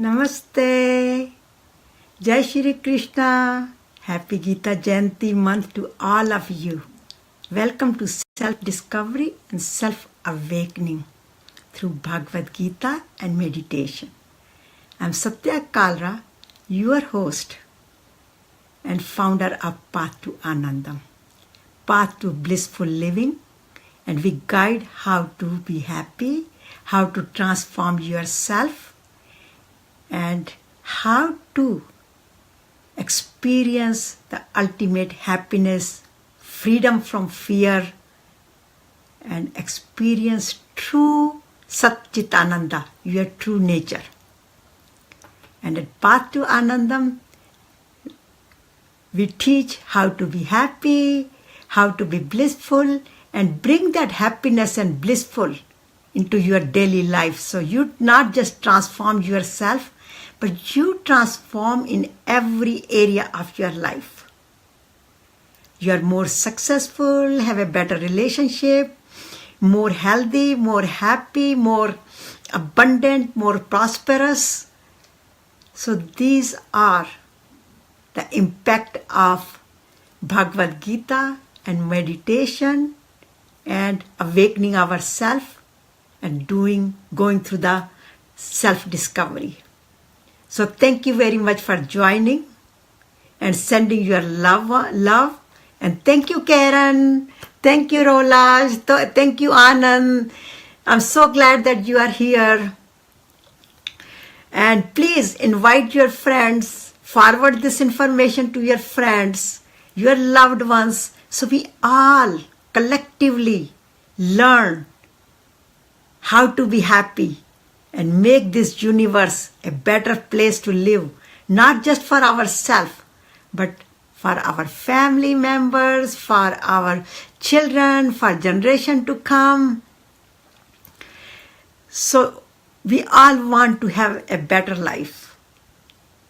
Namaste. Jai Shri Krishna. Happy Gita Jayanti month to all of you. Welcome to Self-discovery and Self-Awakening through Bhagavad Gita and meditation. I'm Satya Kalra, your host and founder of Path to Anandam, Path to Blissful Living, and we guide how to be happy, how to transform yourself, and how to experience the ultimate happiness, freedom from fear, and experience true Satchitananda, your true nature. And at Path to Anandam, we teach how to be happy, how to be blissful, and bring that happiness and blissful into your daily life. So you not just transform yourself, but you transform in every area of your life. You are more successful, have a better relationship, more healthy, more happy, more abundant, more prosperous. So these are the impact of Bhagavad Gita and meditation and awakening ourselves and going through the self-discovery. So thank you very much for joining and sending your love. And thank you, Karen. Thank you, Rolaj. Thank you, Anand. I'm so glad that you are here. And please invite your friends. Forward this information to your friends, your loved ones, so we all collectively learn how to be happy and make this universe a better place to live, not just for ourselves, but for our family members, for our children, for generation to come. So we all want to have a better life,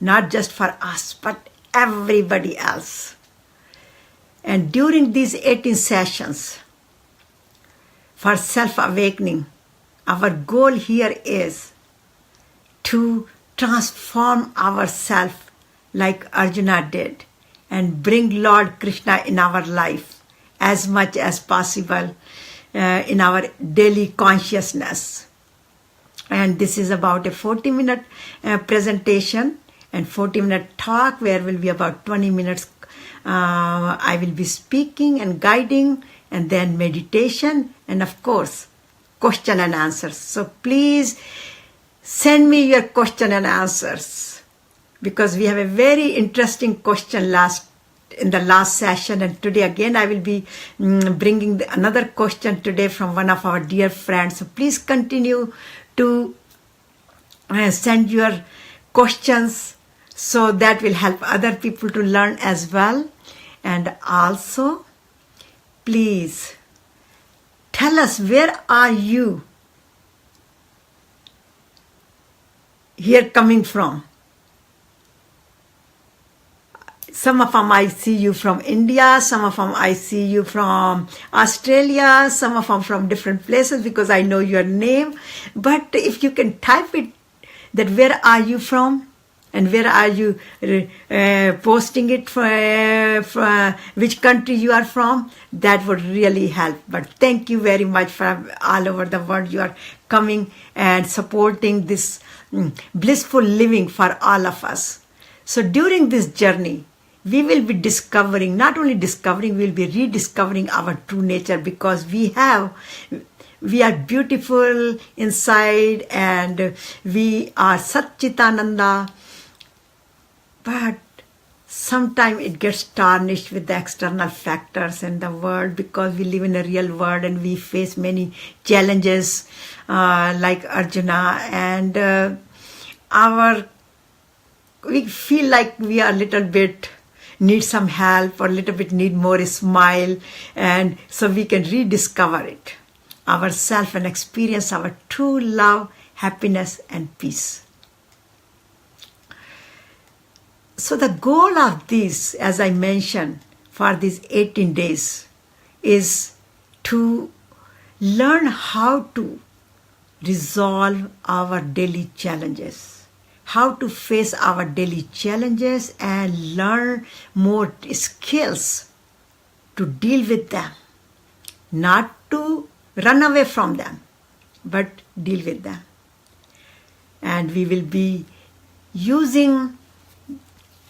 not just for us, but everybody else. And during these 18 sessions for self-awakening, our goal here is to transform ourselves like Arjuna did and bring Lord Krishna in our life as much as possible in our daily consciousness. And this is about a 40-minute presentation and 40-minute talk where will be about 20 minutes I will be speaking and guiding, and then meditation, and of course question and answers. So please send me your question and answers, because we have a very interesting question in the last session, and today again I will be bringing another question today from one of our dear friends. So please continue to send your questions, so that will help other people to learn as well. And also, please tell us, where are you here coming from? Some of them I see you from India, some of them I see you from Australia, some of them from different places because I know your name. But if you can type it, that where are you from? And where are you posting it from which country you are from? That would really help. But thank you very much for all over the world. You are coming and supporting this blissful living for all of us. So during this journey, we will be discovering, not only discovering, we will be rediscovering our true nature, because we are beautiful inside and we are Satchitananda. But sometimes it gets tarnished with the external factors in the world, because we live in a real world and we face many challenges like Arjuna, and we feel like we are a little bit need some help, or a little bit need more smile, and so we can rediscover it ourselves and experience our true love, happiness and peace. So the goal of this, as I mentioned, for these 18 days is to learn how to resolve our daily challenges, how to face our daily challenges and learn more skills to deal with them, not to run away from them, but deal with them. And we will be using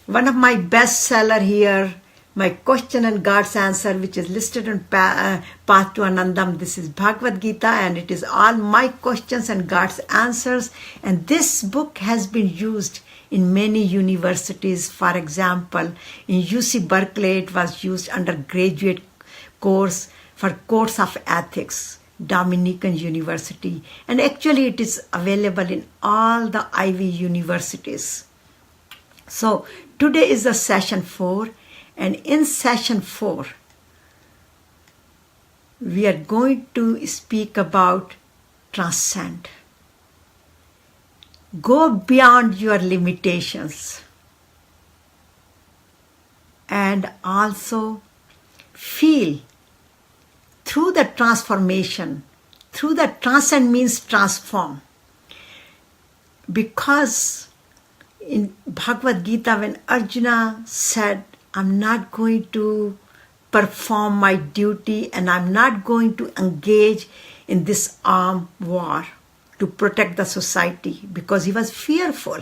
one of my bestseller here, my question and God's answer, which is listed on Path to Anandam. This is Bhagavad Gita, and it is all my questions and God's answers. And this book has been used in many universities. For example, in UC Berkeley, it was used under graduate course for course of ethics, Dominican University. And actually, it is available in all the Ivy universities. So today is the session 4. And in session 4, we are going to speak about transcend. Go beyond your limitations. And also feel through the transformation, through the transcend means transform. Because in Bhagavad Gita, when Arjuna said, I'm not going to perform my duty and I'm not going to engage in this armed war to protect the society, because he was fearful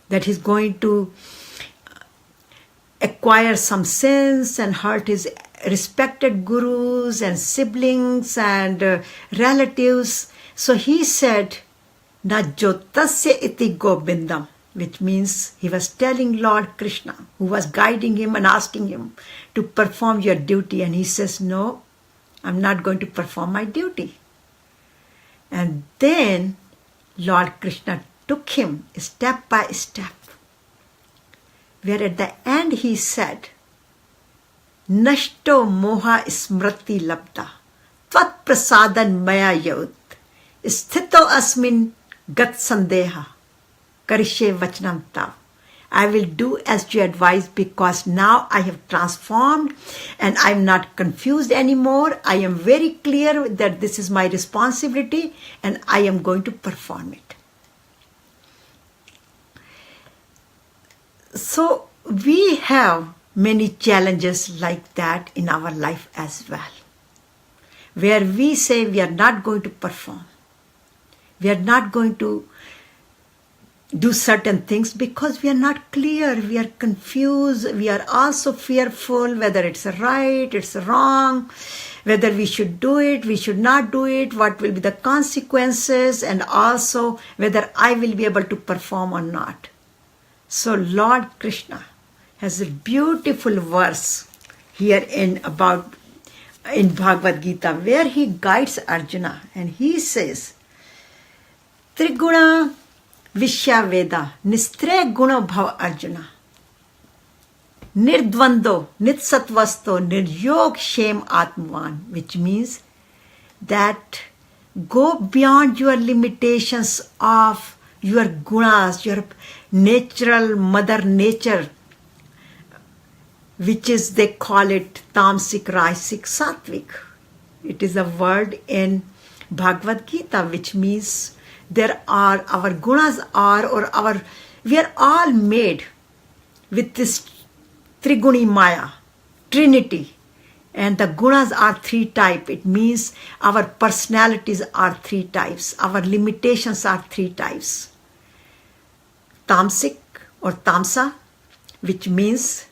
that he's going to acquire some sins and hurt his respected gurus and siblings and relatives. So he said, Na jotasya iti gobindam, which means he was telling Lord Krishna, who was guiding him and asking him to perform your duty. And he says, no, I'm not going to perform my duty. And then Lord Krishna took him step by step, where at the end he said, Nashto moha smriti labda, tvat prasadan maya yod, sthito asmin gat sandeha. Karishe vachanam tav. I will do as you advise, because now I have transformed and I'm not confused anymore. I am very clear that this is my responsibility and I am going to perform it. So we have many challenges like that in our life as well, where we say we are not going to perform. We are not going to do certain things because we are not clear, we are confused, we are also fearful whether it's right, it's wrong, whether we should do it, we should not do it, what will be the consequences, and also whether I will be able to perform or not. So Lord Krishna has a beautiful verse here in Bhagavad Gita, where he guides Arjuna, and he says, Triguna Vishya Veda, Nistre Guna Bhav Arjuna, Nirdvando, Nitsatvasto, Niryog Shem Atman, which means that go beyond your limitations of your gunas, your natural mother nature, which is, they call it Tamsik, Rajasik, Satvik. It is a word in Bhagavad Gita, which means there are, our gunas are, or our, we are all made with this Triguni Maya, Trinity. And the gunas are 3 types. It means our personalities are 3 types. Our limitations are 3 types. Tamsik or Tamsa, which means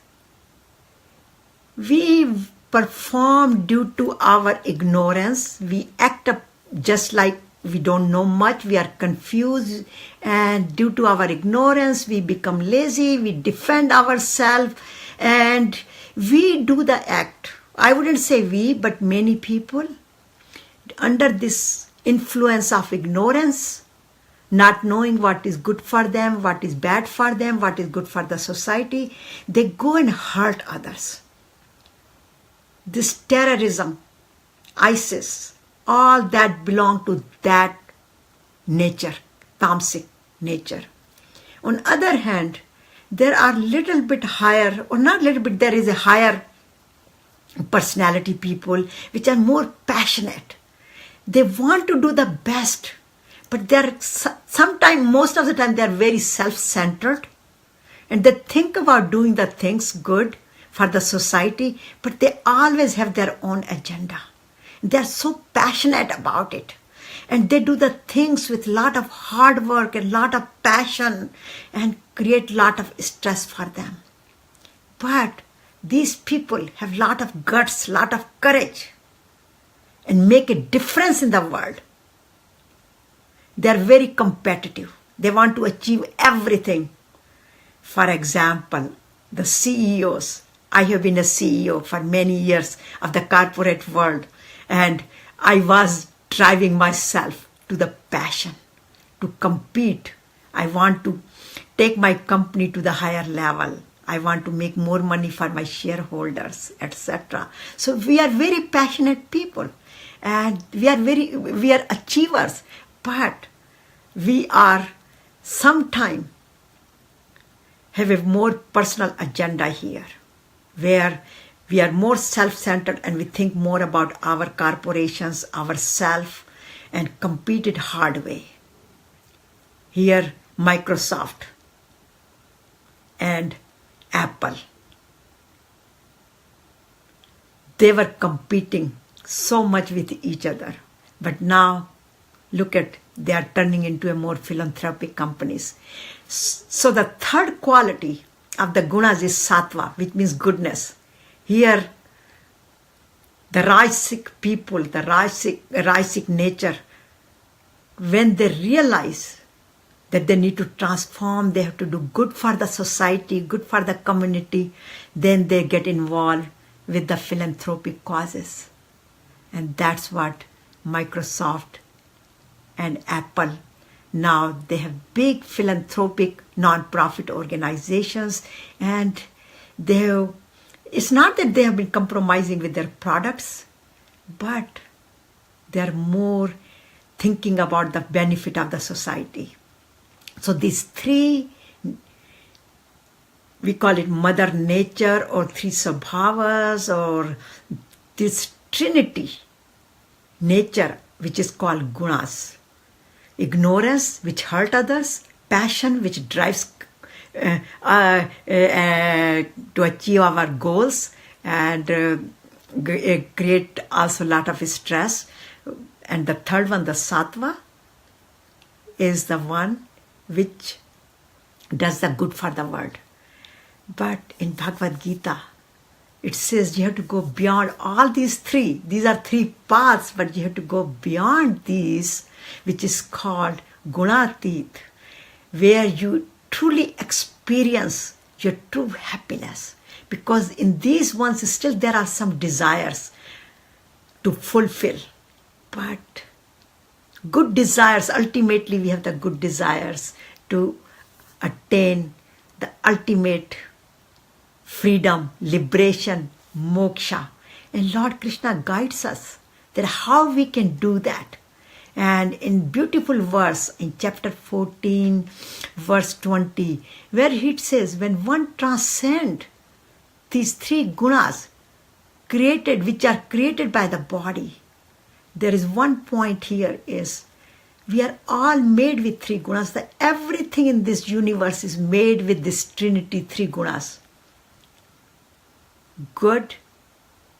we perform due to our ignorance. We act up just like we don't know much, we are confused, and due to our ignorance, we become lazy, we defend ourselves, and we do the act. I wouldn't say we, but many people, under this influence of ignorance, not knowing what is good for them, what is bad for them, what is good for the society, they go and hurt others. This terrorism, ISIS, all that belong to that nature, tamasic nature. On other hand, there are little bit higher, or not little bit, there is a higher personality people which are more passionate. They want to do the best, But sometimes, most of the time, they're very self-centered. And they think about doing the things good for the society, but they always have their own agenda. They're so passionate about it. And they do the things with a lot of hard work and a lot of passion and create a lot of stress for them. But these people have a lot of guts, a lot of courage, and make a difference in the world. They're very competitive. They want to achieve everything. For example, the CEOs. I have been a CEO for many years of the corporate world, and I was driving myself to the passion to compete. I want to take my company to the higher level. I want to make more money for my shareholders, etc. So we are very passionate people, and we are achievers, but we are sometimes have a more personal agenda here, where we are more self-centered and we think more about our corporations, ourselves, and compete it hard way. Here, Microsoft and Apple, they were competing so much with each other. But now, look at, they are turning into a more philanthropic companies. So the third quality of the gunas is sattva, which means goodness. Here, the Rajasic people, the Rajasic nature, when they realize that they need to transform, they have to do good for the society, good for the community, then they get involved with the philanthropic causes. And that's what Microsoft and Apple, now they have big philanthropic non-profit organizations, and it's not that they have been compromising with their products, but they're more thinking about the benefit of the society. So these three, we call it Mother Nature or three Svabhavas, or this Trinity nature, which is called gunas. Ignorance, which hurt others; passion, which drives to achieve our goals, and create also a lot of stress. And the third one, the sattva, is the one which does the good for the world. But in Bhagavad Gita, it says you have to go beyond all these three. These are three paths, but you have to go beyond these, which is called gunatit, where you truly experience your true happiness. Because in these ones still there are some desires to fulfill. But good desires, ultimately we have the good desires to attain the ultimate freedom, liberation, moksha. And Lord Krishna guides us that how we can do that. And in beautiful verse in chapter 14, verse 20, where it says, when one transcends these three gunas created, which are created by the body, there is one point here is, we are all made with three gunas. That everything in this universe is made with this trinity, three gunas. Good,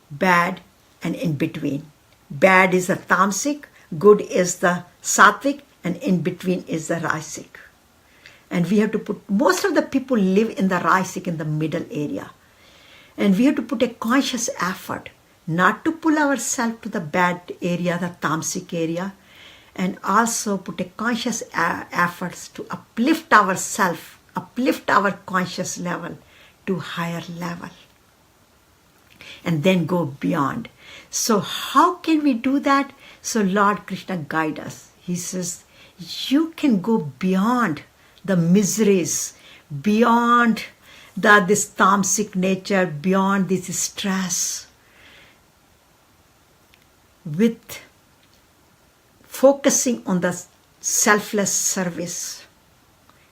bad, and in between. Bad is the tamasic, good is the sattvic, and in between is the rajasic. And we have to put, most of the people live in the rajasic, in the middle area. And we have to put a conscious effort not to pull ourselves to the bad area, the tamasic area, and also put a conscious efforts to uplift ourselves, uplift our conscious level to higher level. And then go beyond. So how can we do that? So Lord Krishna guide us. He says, you can go beyond the miseries, beyond this tamasic nature, beyond this stress, with focusing on the selfless service.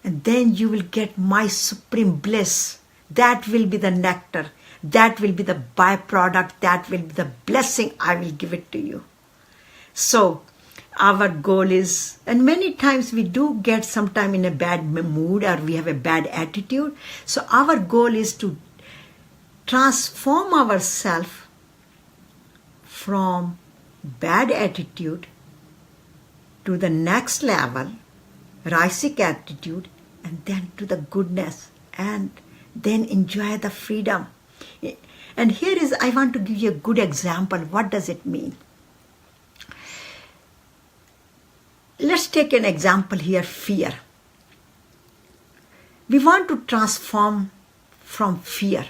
And then you will get my supreme bliss. That will be the nectar. That will be the byproduct. That will be the blessing. I will give it to you. So our goal is, and many times we do get sometime in a bad mood or we have a bad attitude. So our goal is to transform ourselves from bad attitude to the next level, Raisic attitude, and then to the goodness, and then enjoy the freedom. And here is, I want to give you a good example. What does it mean? Let's take an example here, fear. We want to transform from fear.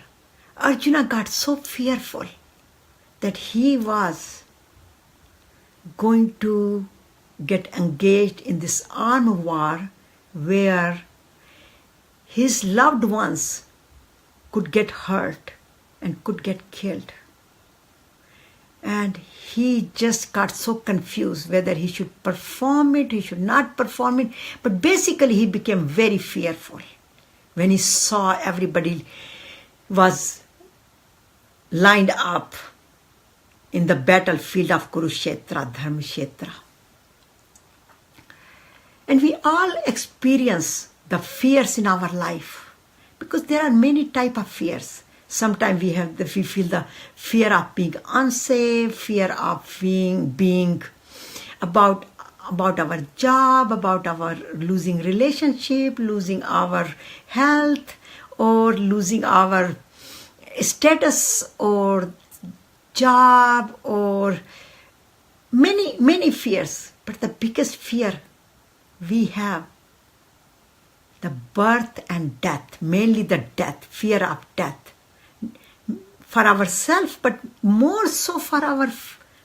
Arjuna got so fearful that he was going to get engaged in this armed war where his loved ones could get hurt and could get killed. And he just got so confused whether he should perform it, he should not perform it. But basically he became very fearful when he saw everybody was lined up in the battlefield of Kurukshetra, Dharmakshetra. And we all experience the fears in our life because there are many types of fears. Sometimes we feel the fear of being unsafe, fear of being about our job, about our losing relationship, losing our health, or losing our status or job, or many fears. But the biggest fear we have, the birth and death, mainly the death, fear of death. For ourselves, but more so for our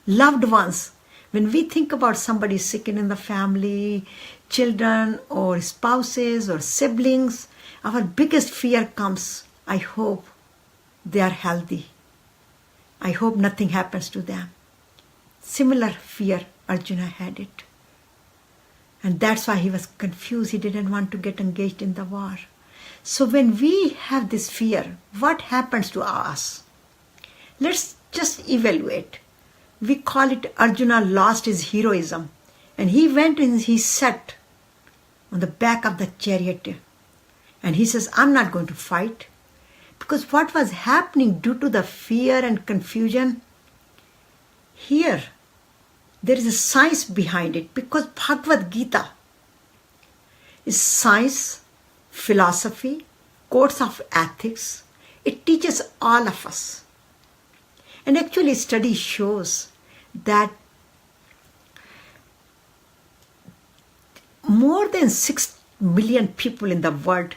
loved ones. When we think about somebody sick in the family, children or spouses or siblings, our biggest fear comes, I hope they are healthy. I hope nothing happens to them. Similar fear, Arjuna had it. And that's why he was confused. He didn't want to get engaged in the war. So when we have this fear, what happens to us? Let's just evaluate. We call it Arjuna lost his heroism. And he went and he sat on the back of the chariot. And he says, I'm not going to fight. Because what was happening due to the fear and confusion, here, there is a science behind it. Because Bhagavad Gita is science, philosophy, codes of ethics. It teaches all of us. And actually study shows that more than 6 million people in the world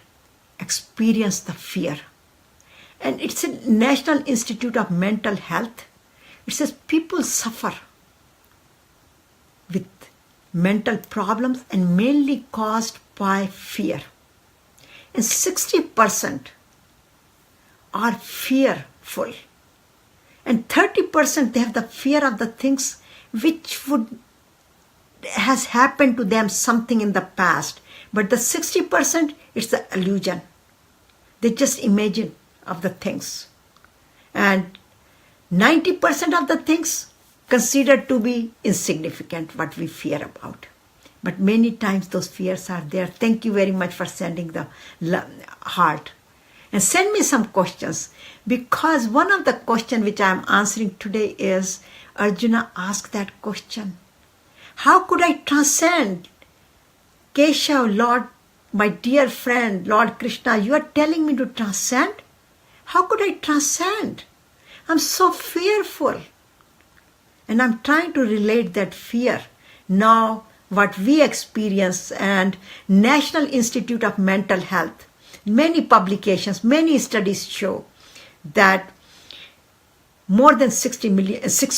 experience the fear. And it's a National Institute of Mental Health. It says people suffer with mental problems and mainly caused by fear. And 60% are fearful. And 30% they have the fear of the things which has happened to them something in the past. But the 60%, it's the illusion. They just imagine of the things. And 90% of the things considered to be insignificant, what we fear about. But many times those fears are there. Thank you very much for sending the heart. And send me some questions, because one of the questions which I am answering today is, Arjuna asked that question. How could I transcend? Keshav, Lord, my dear friend, Lord Krishna, you are telling me to transcend? How could I transcend? I'm so fearful. And I'm trying to relate that fear. Now, what we experience, and National Institute of Mental Health, many publications, many studies show that more than 6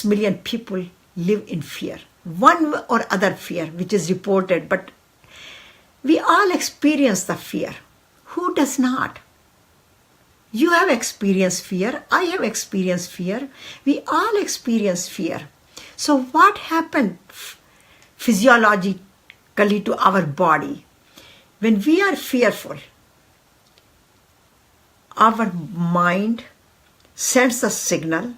million people live in fear. One or other fear, which is reported, but we all experience the fear. Who does not? You have experienced fear. I have experienced fear. We all experience fear. So what happened physiologically to our body? When we are fearful, our mind sends a signal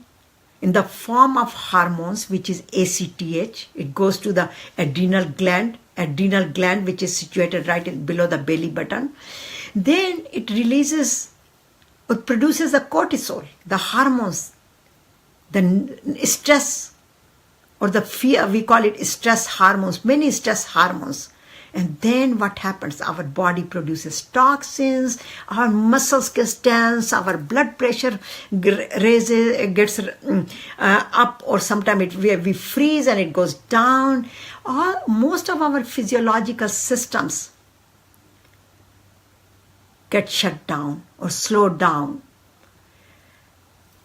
in the form of hormones, which is ACTH. It goes to the adrenal gland which is situated right below the belly button. Then it produces the cortisol, the hormones, the stress or the fear, we call it stress hormones, many stress hormones. And then what happens? Our body produces toxins, our muscles get tense, our blood pressure gets up, or sometimes we freeze and it goes down. Most of our physiological systems get shut down or slowed down.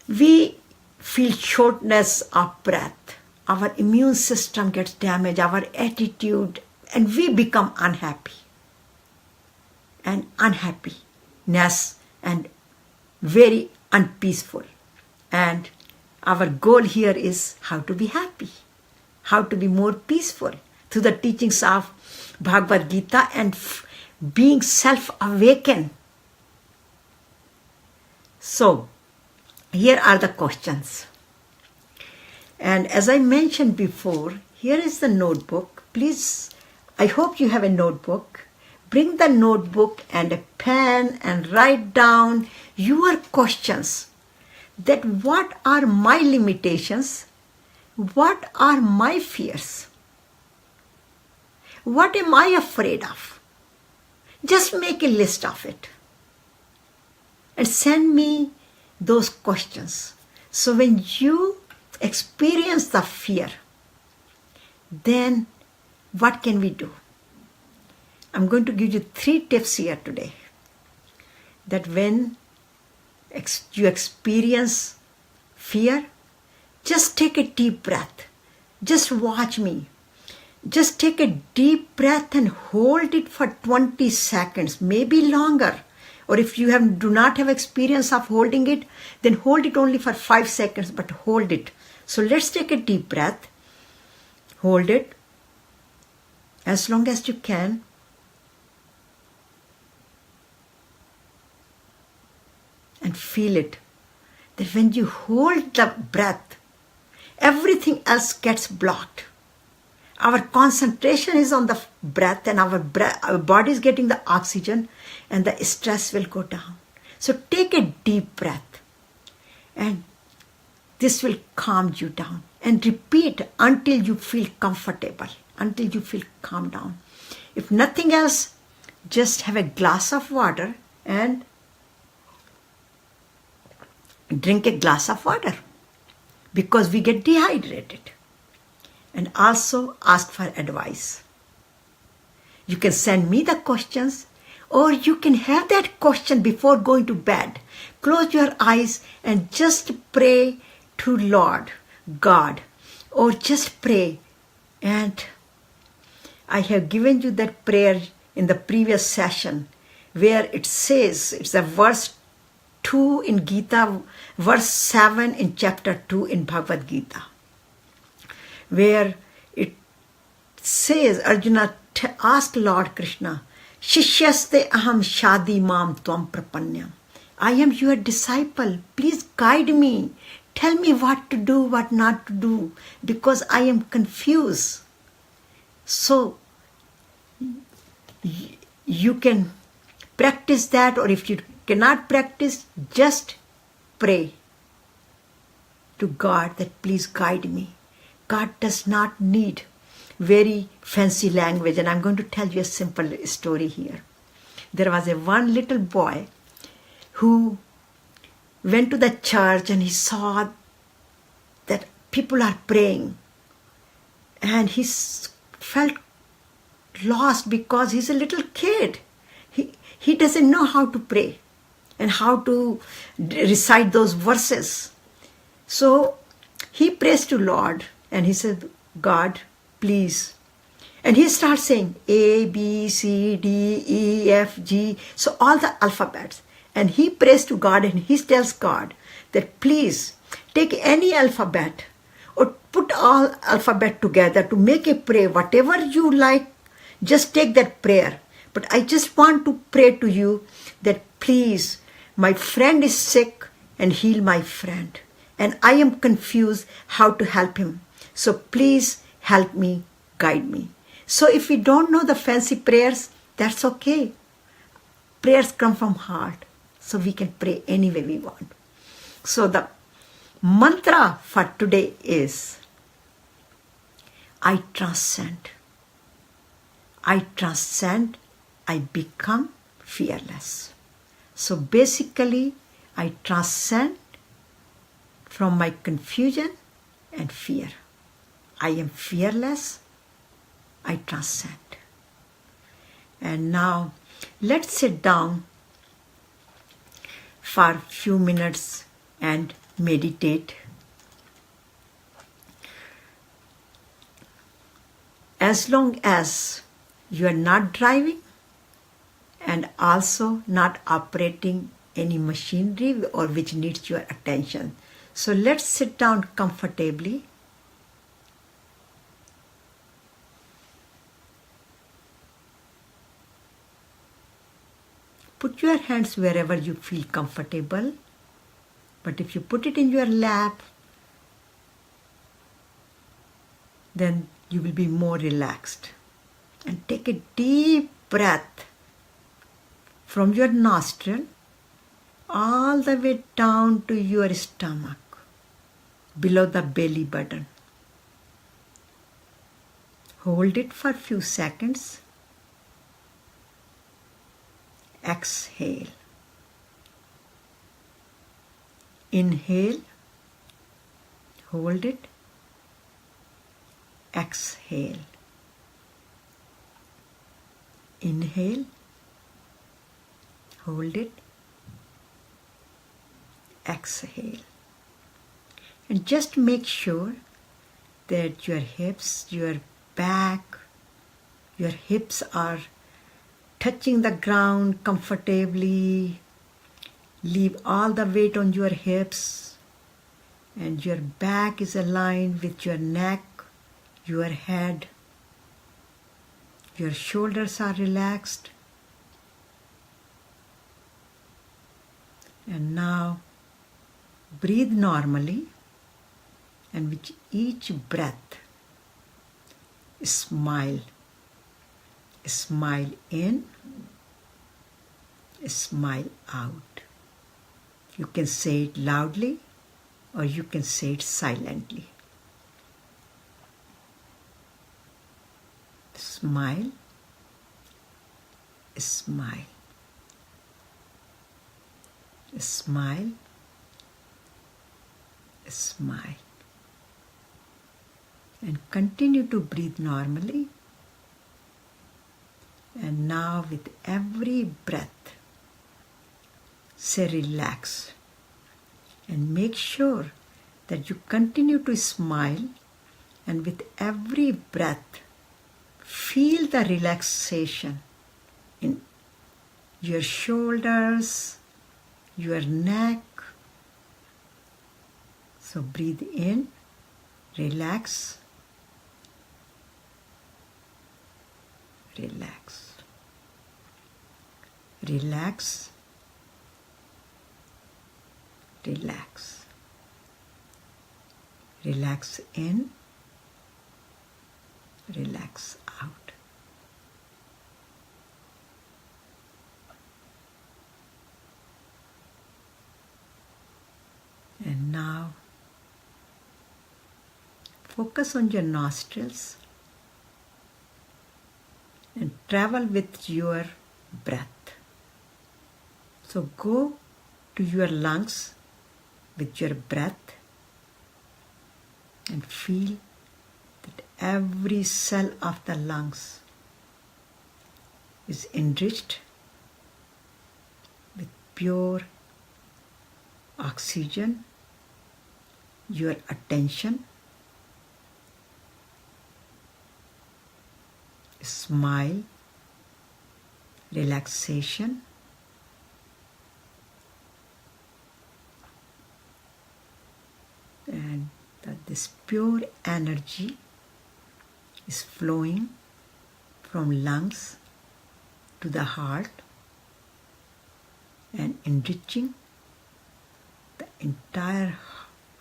We feel shortness of breath. Our immune system gets damaged, our attitude, and we become unhappy. And unhappiness and very unpeaceful. And our goal here is how to be happy, how to be more peaceful through the teachings of Bhagavad Gita and being self-awakened. So, here are the questions. And as I mentioned before, here is the notebook. Please, I hope you have a notebook. Bring the notebook and a pen and write down your questions. That what are my limitations? What are my fears? What am I afraid of? Just make a list of it. And send me those questions. So when you experience the fear, then what can we do? I'm going to give you 3 tips here today. That when you experience fear, just take a deep breath. Just watch me. Just take a deep breath and hold it for 20 seconds, maybe longer. Or if you do not have experience of holding it, then hold it only for 5 seconds, but hold it. So let's take a deep breath. Hold it as long as you can. And feel it. That when you hold the breath, everything else gets blocked. Our concentration is on the breath, and our body is getting the oxygen, and the stress will go down. So take a deep breath, and this will calm you down. And repeat until you feel comfortable, until you feel calm down. If nothing else, just have a glass of water and drink a glass of water, because we get dehydrated. And also ask for advice. You can send me the questions, or you can have that question before going to bed. Close your eyes and just pray to Lord God, or just pray. And I have given you that prayer in the previous session, where it says, it's a verse 2 in Gita, verse 7 in chapter 2 in Bhagavad Gita, where it says, Arjuna asked Lord Krishna, Shishyaste aham shadi mam tvam prapanyam. I am your disciple. Please guide me. Tell me what to do, what not to do, because I am confused. So, you can practice that, or if you cannot practice, just pray to God that please guide me. God does not need very fancy language, and I'm going to tell you a simple story here. There was one little boy who went to the church, and he saw that people are praying, and he felt lost because he's a little kid. He doesn't know how to pray and how to recite those verses. So he prays to Lord, and he said, God, please. And he starts saying A, B, C, D, E, F, G. So all the alphabets. And he prays to God, and he tells God that please take any alphabet or put all alphabet together to make a prayer. Whatever you like, just take that prayer. But I just want to pray to you that please, my friend is sick, and heal my friend. and I am confused how to help him. So please help me, guide me. So if we don't know the fancy prayers, that's okay. Prayers come from heart, so we can pray any way we want. So the mantra for today is, I transcend. I transcend. I become fearless. So basically, I transcend from my confusion and fear. I am fearless. I transcend. And now, let's sit down for a few minutes and meditate. As long as you are not driving and also not operating any machinery or which needs your attention. So let's sit down comfortably. Put your hands wherever you feel comfortable. But if you put it in your lap, then you will be more relaxed. And take a deep breath from your nostril all the way down to your stomach, below the belly button. Hold it for a few seconds. Exhale. Inhale. Hold it. Exhale. Inhale. Hold it. Exhale. And just make sure that your hips, your back, your hips are touching the ground comfortably. Leave all the weight on your hips, and your back is aligned with your neck, your head. Your shoulders are relaxed. And now breathe normally, and with each breath, smile. Smile in, smile out. You can say it loudly or you can say it silently. Smile, smile. Smile, smile. And continue to breathe normally. And now with every breath, say relax. And make sure that you continue to smile. And with every breath, feel the relaxation in your shoulders, your neck. So breathe in, relax, relax, relax, relax, relax in, relax out. And now focus on your nostrils and travel with your breath. So go to your lungs with your breath and feel that every cell of the lungs is enriched with pure oxygen. Your attention, smile, relaxation, and that this pure energy is flowing from lungs to the heart and enriching the entire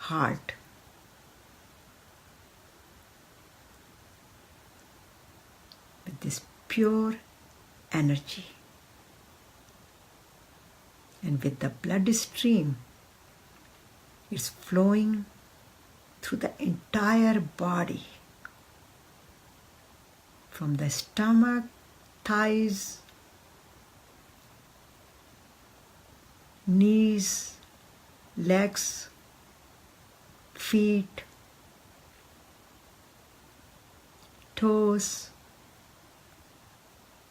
heart. With this pure energy. And with the blood stream, it's flowing through the entire body. From the stomach, thighs, knees, legs, feet, toes.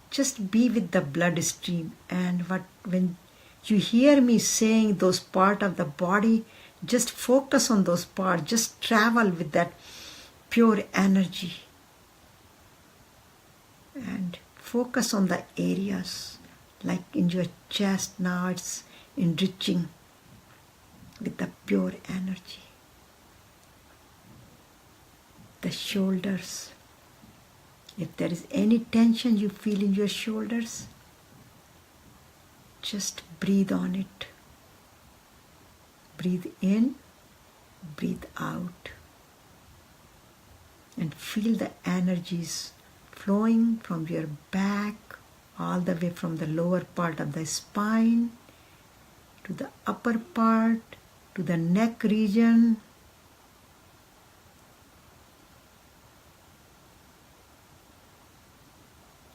Just be with the blood stream, and when you hear me saying those parts of the body, just focus on those parts. Just travel with that pure energy. And focus on the areas, like in your chest now, it's enriching with the pure energy. The shoulders. If there is any tension you feel in your shoulders, just breathe on it. Breathe in, breathe out. And feel the energies flowing from your back, all the way from the lower part of the spine, to the upper part, to the neck region,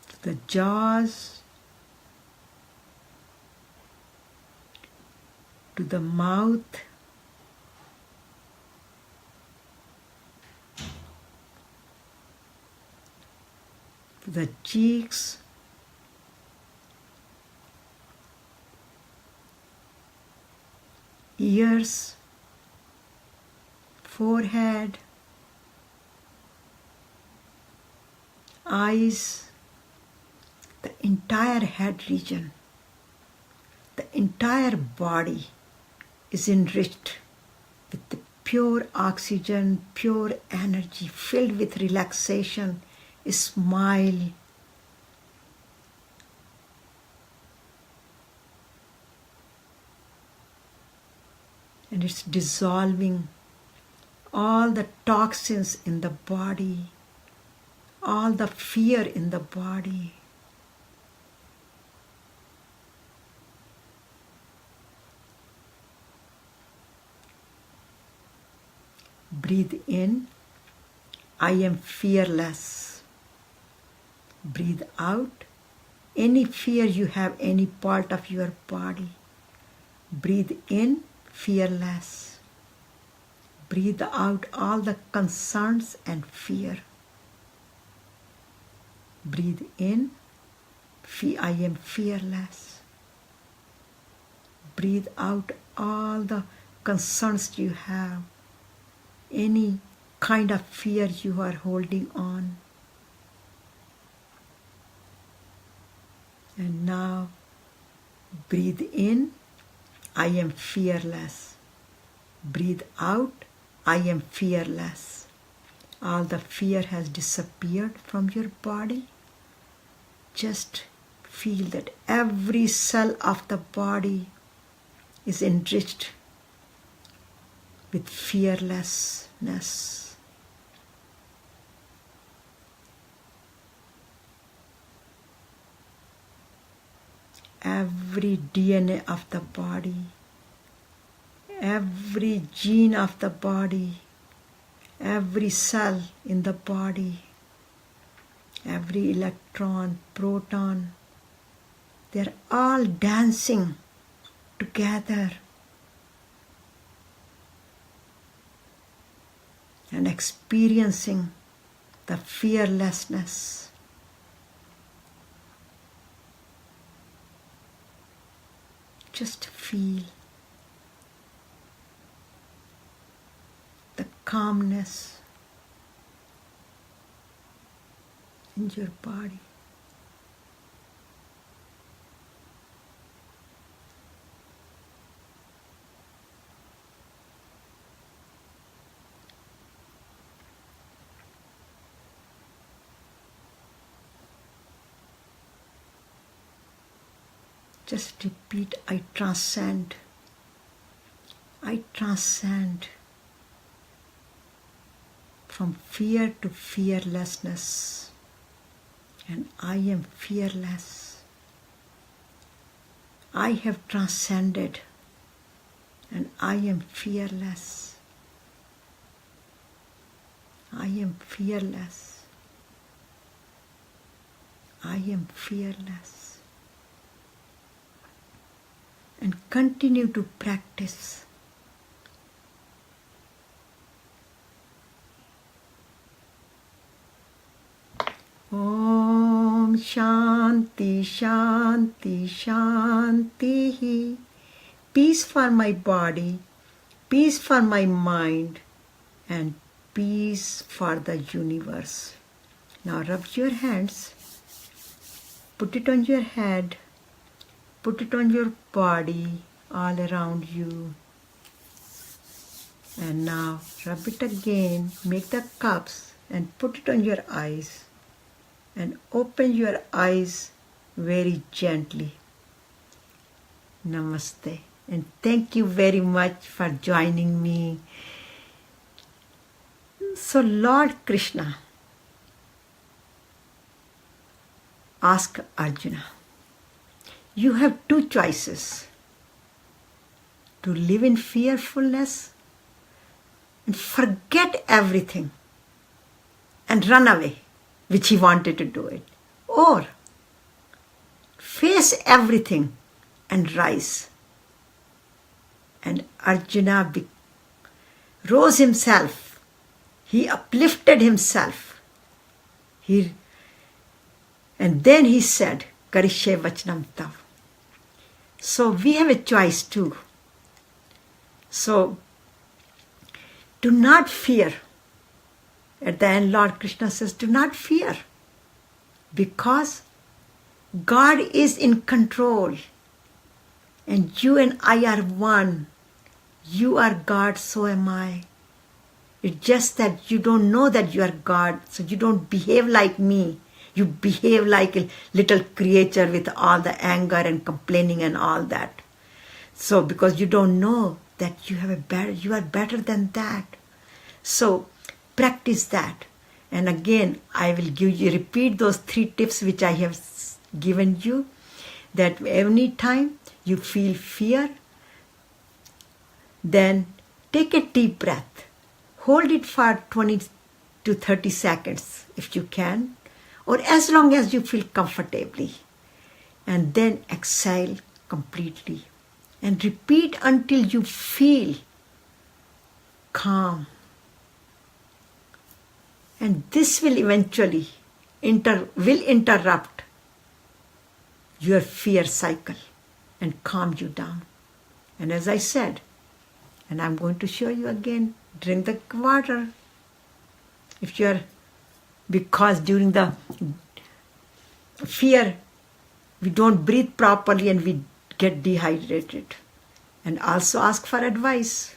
to the jaws, to the mouth, to the cheeks, ears, forehead, eyes, the entire head region, the entire body is enriched with the pure oxygen, pure energy, filled with relaxation, a smile. And it's dissolving all the toxins in the body, all the fear in the body. Breathe in, I am fearless. Breathe out, any fear you have, any part of your body. Breathe in, fearless. Breathe out all the concerns and fear. Breathe in, I am fearless. Breathe out all the concerns you have, any kind of fear you are holding on. And now breathe in, I am fearless. Breathe out, I am fearless. All the fear has disappeared from your body. Just feel that every cell of the body is enriched with fearlessness. Every DNA of the body, every gene of the body, every cell in the body, every electron, proton, they're all dancing together and experiencing the fearlessness. Just feel the calmness in your body. Just repeat, I transcend. I transcend from fear to fearlessness. And I am fearless. I have transcended, and I am fearless. I am fearless. I am fearless. And continue to practice. Om Shanti Shanti Shanti. Peace for my body, peace for my mind, and peace for the universe. Now rub your hands, put it on your head, put it on your body, all around you. And now rub it again, make the cups and put it on your eyes. And open your eyes very gently. Namaste. And thank you very much for joining me. So Lord Krishna asked Arjuna, you have two choices: to live in fearfulness and forget everything and run away, which he wanted to do it, or face everything and rise. And Arjuna rose himself. He uplifted himself. And then he said, Karishye Vachanam Tav. So we have a choice too. So do not fear. At the end, Lord Krishna says, do not fear, because God is in control, and you and I are one. You are God, so am I. It's just that you don't know that you are God, so you don't behave like me. You behave like a little creature with all the anger and complaining and all that. So because you don't know that you are better than that. So practice that. And again, I will repeat those 3 tips which I have given you, that any time you feel fear, then take a deep breath. Hold it for 20 to 30 seconds if you can, or as long as you feel comfortably. And then exhale completely. And repeat until you feel calm. And this will eventually interrupt your fear cycle and calm you down. And as I said, and I'm going to show you again, drink the water. Because during the fear, we don't breathe properly and we get dehydrated. And also ask for advice.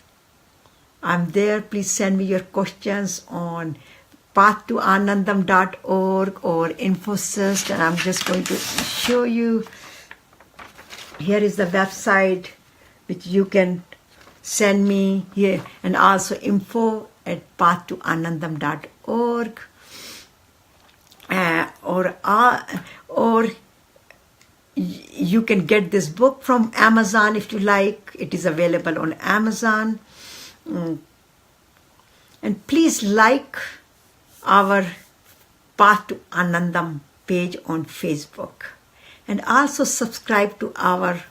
I'm there. Please send me your questions on pathtoanandam.org or Infosys, and I'm just going to show you. Here is the website which you can send me here, and also info@pathtoanandam.org, or you can get this book from Amazon if you like. It is available on Amazon. And please like our Path to Anandam page on Facebook, and also subscribe to our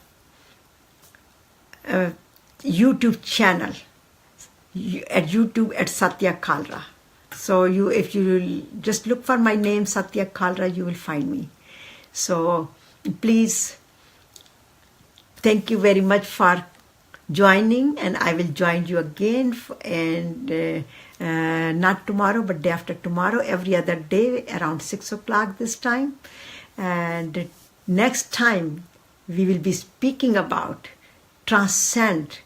YouTube channel at Satya Kalra. So if you just look for my name, Satya Kalra, you will find me. So please, thank you very much for joining, and I will join you again, and not tomorrow, but day after tomorrow, every other day around 6 o'clock this time. And next time we will be speaking about Transcend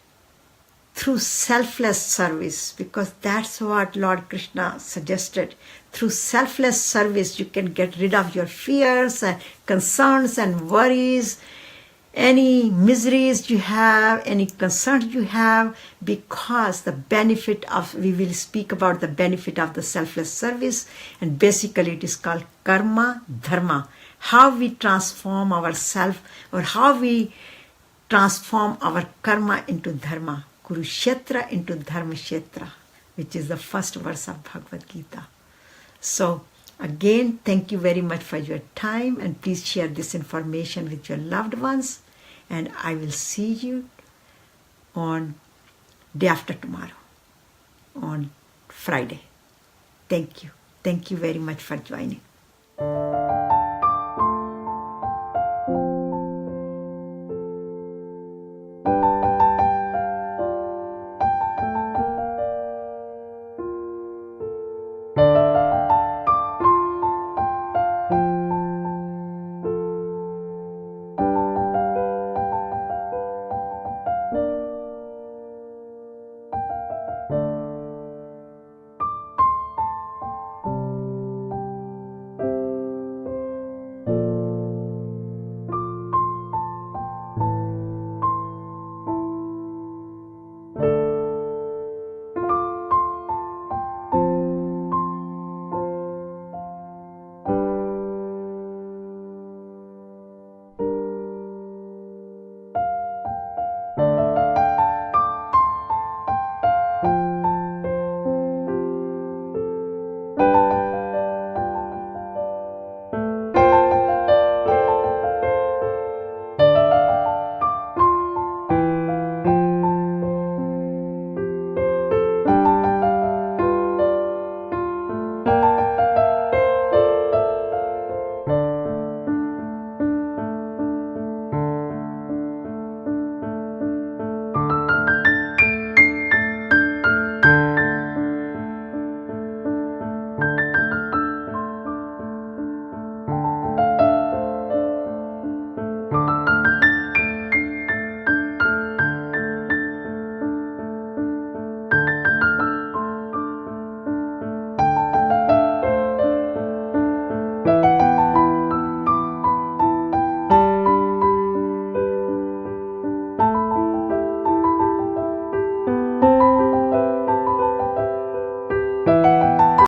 through selfless service, because that's what Lord Krishna suggested. Through selfless service, you can get rid of your fears and concerns and worries, any miseries you have, any concerns you have, because the benefit of, we will speak about the benefit of the selfless service, and basically it is called karma dharma, how we transform ourselves, or how we transform our karma into dharma, Kurukshetra into Dharmashetra, which is the first verse of Bhagavad Gita. So again, thank you very much for your time, and please share this information with your loved ones, and I will see you on day after tomorrow, on Friday. Thank you. Thank you very much for joining.